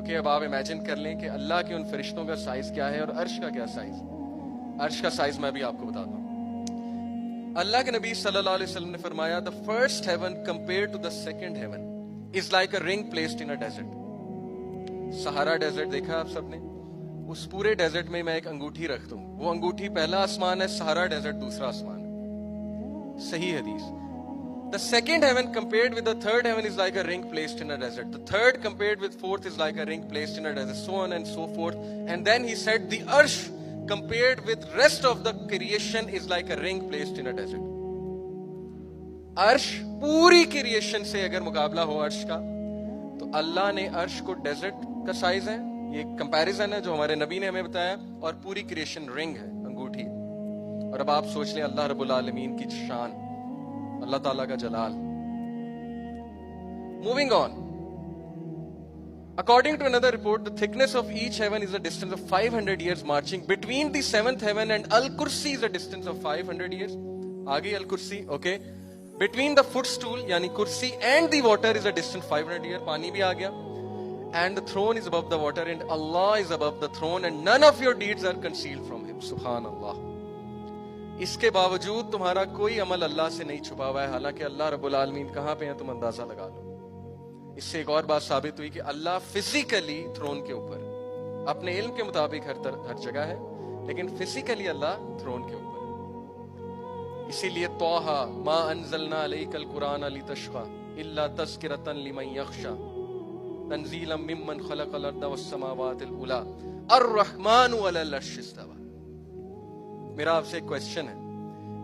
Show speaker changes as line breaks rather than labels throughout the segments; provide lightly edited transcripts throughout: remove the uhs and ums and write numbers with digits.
Okay, अब आप imagine कर लें कि अल्लाह के उन फरिश्तों का साइज क्या है और अर्श का क्या साइज। अर्श का साइज मैं भी आपको बताता हूं। अल्लाह के नबी सल्लल्लाहु अलैहि वसल्लम ने फरमाया, the first heaven compare to the second heaven is like a ring placed in a desert. Sahara desert देखा आप सबने? उस पूरे डेजर्ट में मैं एक अंगूठी रख दूं, वो अंगूठी पहला आसमान है, सहारा डेजर्ट दूसरा आसमान है। सही हदीस। The second heaven compared with the third heaven is like a ring placed in a desert. The third compared with fourth is like a ring placed in a desert, so on and so forth. And then he said, the arsh compared with rest of the creation is like a ring placed in a desert. अर्श पूरी creation से अगर मुकाबला हो अर्श का, तो अल्लाह ने अर्श को डेजर्ट का साइज है, ये कंपैरिजन है जो हमारे नबी ने हमें बताया, और पूरी क्रिएशन रिंग है, अंगूठी। और अब आप सोच लें अल्लाह रब्बुल आलमीन की शान, अल्लाह ताला का जलाल। Moving on, according to another report, the thickness of each heaven is a distance of 500 years marching between the seventh heaven and al-kursi is a distance of 500 years. आगे al-kursi, okay. Between the footstool यानी कुर्सी and the water is a distance 500 years, पानी भी आ गया. And the throne is above the water and Allah is above the throne and none of your deeds are concealed from him. Subhan Allah. इसके बावजूद तुम्हारा कोई अमल अल्लाह से नहीं छुपा हुआ है, हालांकि अल्लाह रब्बुल आलमीन कहां पे है तुम अंदाजा लगा लो। इससे एक और बात साबित हुई कि अल्लाह फिजिकली थ्रोन के ऊपर, अपने इल्म के मुताबिक हर जगह है, लेकिन फिजिकली अल्लाह थ्रोन के ऊपर। इसीलिए तौहा मा अंज़लना अलैकल कुरान लितशक़ा इल्ला तज़किरतन लिमन यख़शा तंज़ीलन मिम्मन ख़लक़ल अर्ज़ वस्समावातिल उला अर्रहमानु अलल अर्श इस्तवा। मेरा आपसे एक क्वेश्चन है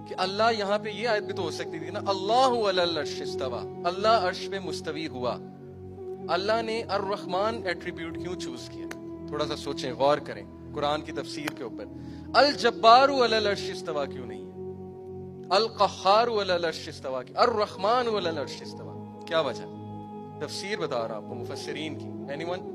कि अल्लाह यहाँ पे ये आयत भी तो हो सकती थी ना, अल्लाहु अलल अर्श इस्तवा, अल्लाह अर्श पे मुस्तवी हुआ। अल्लाह ने अर्रहमान एट्रीब्यूट क्यों चूज किया? थोड़ा सा सोचें, गौर करें कुरान की तफसीर के ऊपर। अल जब्बारु अलल अर्श इस्तवा क्यों नहीं है? अल क़ह्हारु अलल अर्श इस्तवा क्यों? अर्रहमानु अलल अर्श इस्तवा, क्या वजह? तफसीर बता रहा हूं आपको मुफस्सिरीन की। एनीवन?